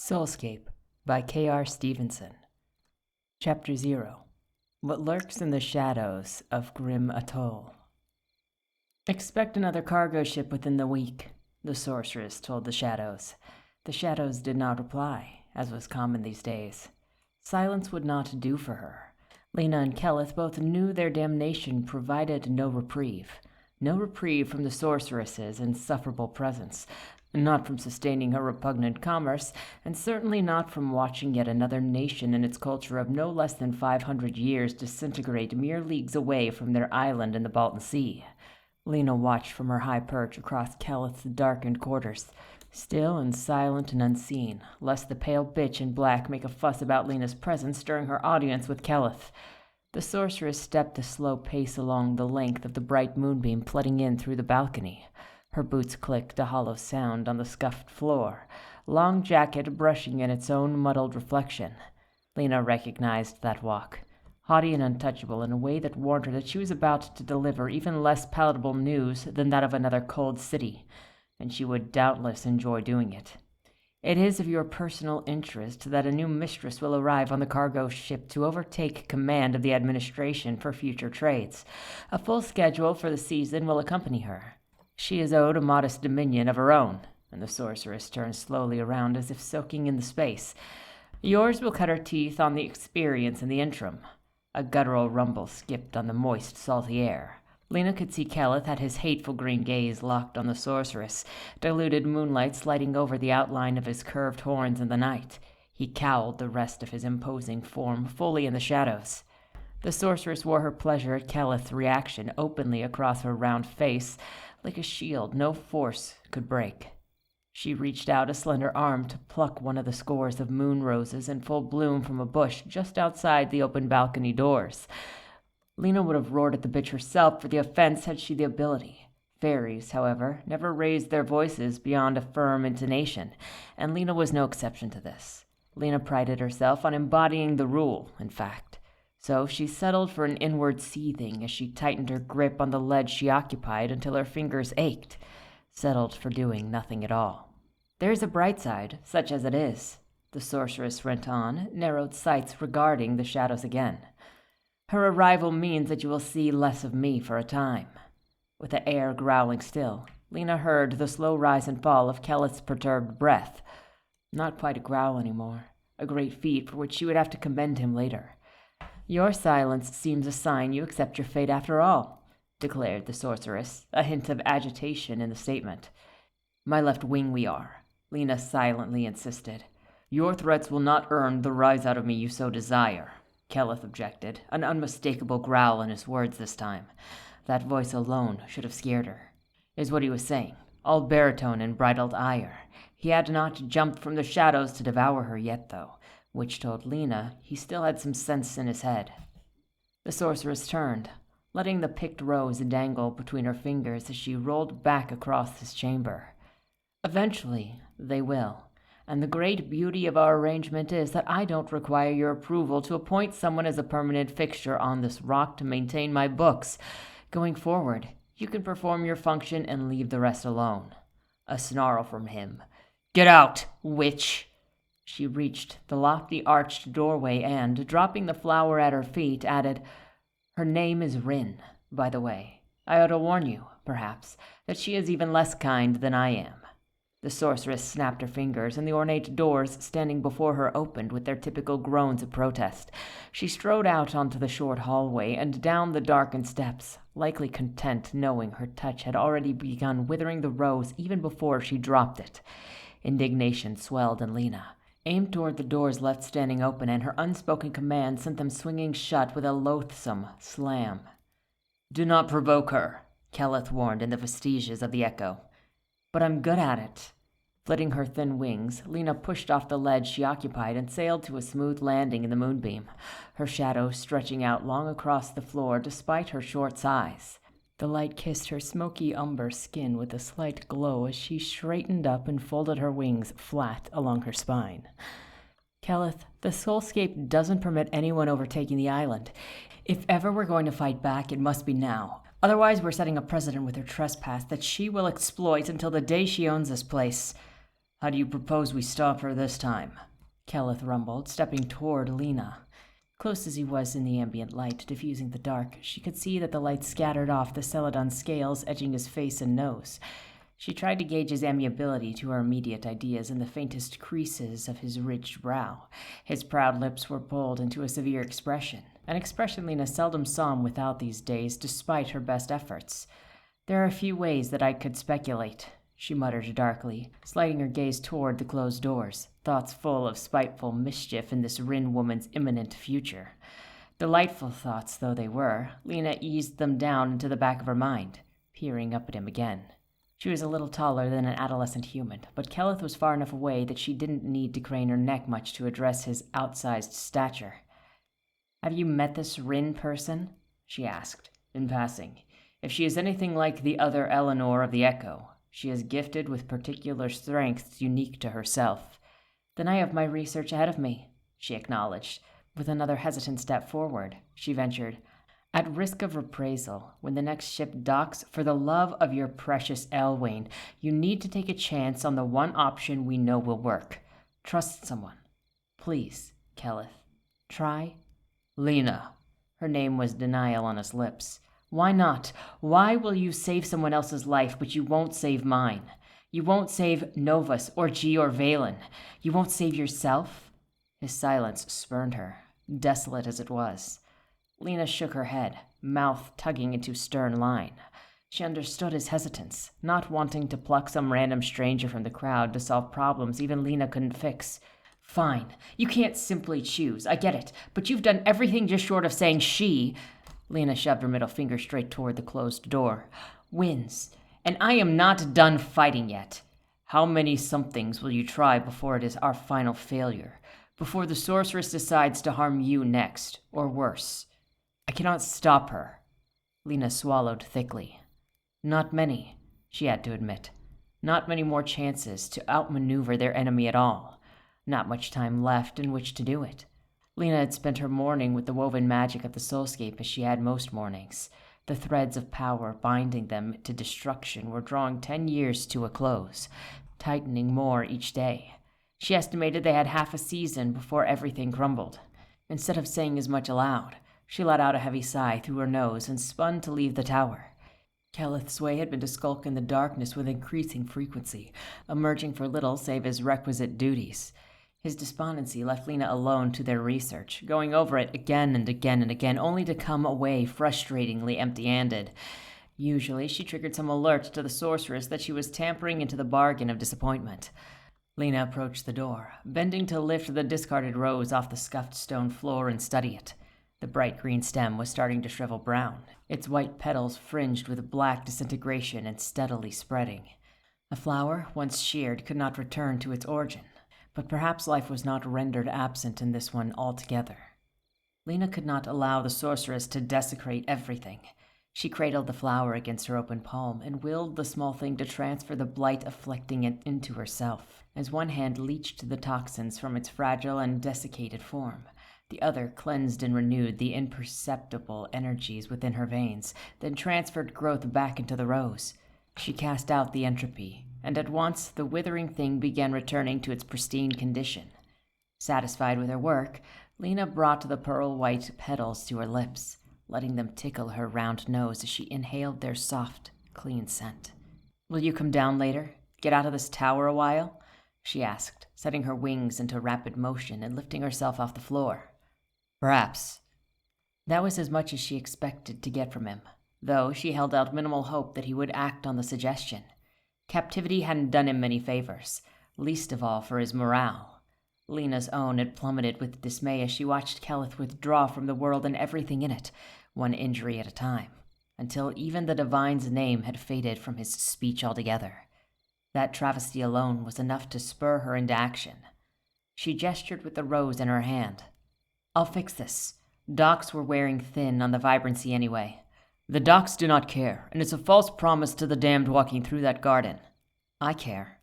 Soulscape by K.R. Stevenson. Chapter 0. What Lurks in the Shadows of Grim Atoll. Expect another cargo ship within the week, the sorceress told the shadows. The shadows did not reply, as was common these days. Silence would not do for her. Lena and Kelleth both knew their damnation provided no reprieve. No reprieve from the sorceress's insufferable presence. Not from sustaining her repugnant commerce, and certainly not from watching yet another nation and its culture of no less than 500 years disintegrate mere leagues away from their island in the Baltic Sea. Lena watched from her high perch across Kelleth's darkened quarters, still and silent and unseen, lest the pale bitch in black make a fuss about Lena's presence during her audience with Kelleth. The sorceress stepped a slow pace along the length of the bright moonbeam flooding in through the balcony. Her boots clicked a hollow sound on the scuffed floor, long jacket brushing in its own muddled reflection. Lena recognized that walk, haughty and untouchable in a way that warned her that she was about to deliver even less palatable news than that of another cold city, and she would doubtless enjoy doing it. It is of your personal interest that a new mistress will arrive on the cargo ship to overtake command of the administration for future trades. A full schedule for the season will accompany her. She is owed a modest dominion of her own, and the sorceress turned slowly around as if soaking in the space. Yours will cut her teeth on the experience in the interim. A guttural rumble skipped on the moist, salty air. Lena could see Kelleth had his hateful green gaze locked on the sorceress, diluted moonlight sliding over the outline of his curved horns in the night. He cowled the rest of his imposing form fully in the shadows. The sorceress wore her pleasure at Kelleth's reaction openly across her round face, like a shield no force could break. She reached out a slender arm to pluck one of the scores of moon roses in full bloom from a bush just outside the open balcony doors. Lena would have roared at the bitch herself for the offense had she the ability. Fairies, however, never raised their voices beyond a firm intonation, and Lena was no exception to this. Lena prided herself on embodying the rule, in fact. So she settled for an inward seething as she tightened her grip on the ledge she occupied until her fingers ached, settled for doing nothing at all. There's a bright side, such as it is, the sorceress went on, narrowed sights regarding the shadows again. Her arrival means that you will see less of me for a time. With the air growling still, Lena heard the slow rise and fall of Kelleth's perturbed breath. Not quite a growl anymore, a great feat for which she would have to commend him later. Your silence seems a sign you accept your fate after all, declared the sorceress, a hint of agitation in the statement. My left wing we are, Lena silently insisted. Your threats will not earn the rise out of me you so desire, Kelleth objected, an unmistakable growl in his words this time. That voice alone should have scared her, is what he was saying, all baritone and bridled ire. He had not jumped from the shadows to devour her yet, though, which told Lena he still had some sense in his head. The sorceress turned, letting the picked rose dangle between her fingers as she rolled back across his chamber. Eventually, they will, and the great beauty of our arrangement is that I don't require your approval to appoint someone as a permanent fixture on this rock to maintain my books. Going forward, you can perform your function and leave the rest alone. A snarl from him. Get out, witch! She reached the lofty arched doorway and, dropping the flower at her feet, added, Her name is Rin, by the way. I ought to warn you, perhaps, that she is even less kind than I am. The sorceress snapped her fingers, and the ornate doors standing before her opened with their typical groans of protest. She strode out onto the short hallway and down the darkened steps, likely content knowing her touch had already begun withering the rose even before she dropped it. Indignation swelled in Lena, aimed toward the doors left standing open, and her unspoken command sent them swinging shut with a loathsome slam. Do not provoke her, Kelleth warned in the vestiges of the echo. But I'm good at it. Flitting her thin wings, Lena pushed off the ledge she occupied and sailed to a smooth landing in the moonbeam, her shadow stretching out long across the floor despite her short size. The light kissed her smoky umber skin with a slight glow as she straightened up and folded her wings flat along her spine. Kelleth, the Soulscape doesn't permit anyone overtaking the island. If ever we're going to fight back, it must be now. Otherwise, we're setting a precedent with her trespass that she will exploit until the day she owns this place. How do you propose we stop her this time? Kelleth rumbled, stepping toward Lena. Close as he was in the ambient light, diffusing the dark, she could see that the light scattered off the celadon scales edging his face and nose. She tried to gauge his amiability to her immediate ideas in the faintest creases of his ridged brow. His proud lips were pulled into a severe expression, an expression Lena seldom saw him without these days, despite her best efforts. There are a few ways that I could speculate, she muttered darkly, sliding her gaze toward the closed doors, thoughts full of spiteful mischief in this Rin woman's imminent future. Delightful thoughts though they were, Lena eased them down into the back of her mind, peering up at him again. She was a little taller than an adolescent human, but Kelleth was far enough away that she didn't need to crane her neck much to address his outsized stature. "Have you met this Rin person?" she asked, in passing. "If she is anything like the other Eleanor of the Echo, she is gifted with particular strengths unique to herself." "Then I have my research ahead of me," she acknowledged. With another hesitant step forward, she ventured, "At risk of reprisal, when the next ship docks, for the love of your precious Elwain, you need to take a chance on the one option we know will work. Trust someone. Please, Kelleth. Try." "Lena." Her name was denial on his lips. "Why not? Why will you save someone else's life, but you won't save mine? You won't save Novus or G or Valen. You won't save yourself?" His silence spurned her, desolate as it was. Lena shook her head, mouth tugging into stern line. She understood his hesitance, not wanting to pluck some random stranger from the crowd to solve problems even Lena couldn't fix. "Fine. You can't simply choose. I get it. But you've done everything just short of saying she," Lena shoved her middle finger straight toward the closed door, "wins. And I am not done fighting yet. How many somethings will you try before it is our final failure? Before the sorceress decides to harm you next, or worse? I cannot stop her." Lena swallowed thickly. Not many, she had to admit. Not many more chances to outmaneuver their enemy at all. Not much time left in which to do it. Lena had spent her morning with the woven magic of the Soulscape as she had most mornings. The threads of power binding them to destruction were drawing 10 years to a close, tightening more each day. She estimated they had half a season before everything crumbled. Instead of saying as much aloud, she let out a heavy sigh through her nose and spun to leave the tower. Kelleth's way had been to skulk in the darkness with increasing frequency, emerging for little save his requisite duties. His despondency left Lena alone to their research, going over it again and again and again, only to come away frustratingly empty-handed. Usually she triggered some alert to the sorceress that she was tampering into the bargain of disappointment. Lena approached the door, bending to lift the discarded rose off the scuffed stone floor and study it. The bright green stem was starting to shrivel brown, its white petals fringed with black disintegration and steadily spreading. A flower, once sheared, could not return to its origin, but perhaps life was not rendered absent in this one altogether. Lena could not allow the sorceress to desecrate everything. She cradled the flower against her open palm and willed the small thing to transfer the blight afflicting it into herself. As one hand leached the toxins from its fragile and desiccated form, the other cleansed and renewed the imperceptible energies within her veins, then transferred growth back into the rose. She cast out the entropy, and at once the withering thing began returning to its pristine condition. Satisfied with her work, Lena brought the pearl-white petals to her lips, letting them tickle her round nose as she inhaled their soft, clean scent. "Will you come down later? Get out of this tower a while?" she asked, setting her wings into rapid motion and lifting herself off the floor. "Perhaps." That was as much as she expected to get from him, though she held out minimal hope that he would act on the suggestion. Captivity hadn't done him many favors, least of all for his morale. Lena's own had plummeted with dismay as she watched Kelleth withdraw from the world and everything in it, one injury at a time, until even the Divine's name had faded from his speech altogether. That travesty alone was enough to spur her into action. She gestured with the rose in her hand. "I'll fix this. Docks were wearing thin on the vibrancy anyway." "The docks do not care, and it's a false promise to the damned walking through that garden." "I care.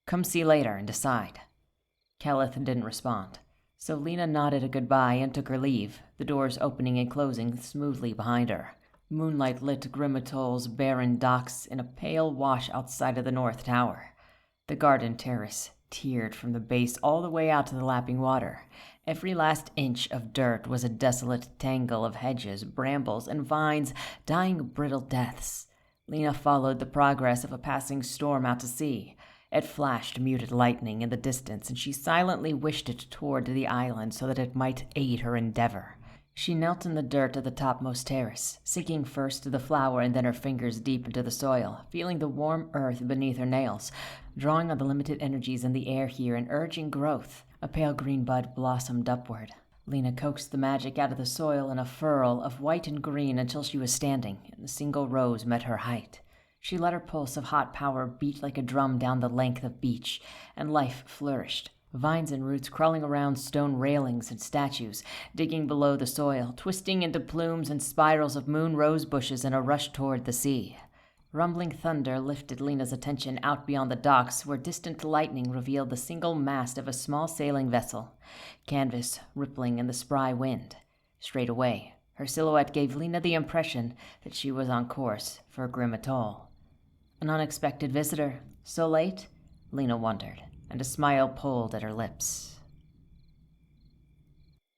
Come see later and decide." Kelleth didn't respond, so Lena nodded a goodbye and took her leave, the doors opening and closing smoothly behind her. Moonlight lit Grim Atoll's barren docks in a pale wash outside of the North Tower. The garden terrace tiered from the base all the way out to the lapping water. Every last inch of dirt was a desolate tangle of hedges, brambles, and vines dying brittle deaths. Lena followed the progress of a passing storm out to sea. It flashed muted lightning in the distance, and she silently wished it toward the island so that it might aid her endeavor. She knelt in the dirt of the topmost terrace, sinking first to the flower and then her fingers deep into the soil, feeling the warm earth beneath her nails, drawing on the limited energies in the air here and urging growth. A pale green bud blossomed upward. Lena coaxed the magic out of the soil in a furrow of white and green until she was standing, and a single rose met her height. She let her pulse of hot power beat like a drum down the length of beach, and life flourished. Vines and roots crawling around stone railings and statues, digging below the soil, twisting into plumes and spirals of moon rose bushes in a rush toward the sea. Rumbling thunder lifted Lena's attention out beyond the docks, where distant lightning revealed the single mast of a small sailing vessel, canvas rippling in the spry wind. Straight away, her silhouette gave Lena the impression that she was on course for Grim Atoll. An unexpected visitor, so late? Lena wondered, and a smile pulled at her lips.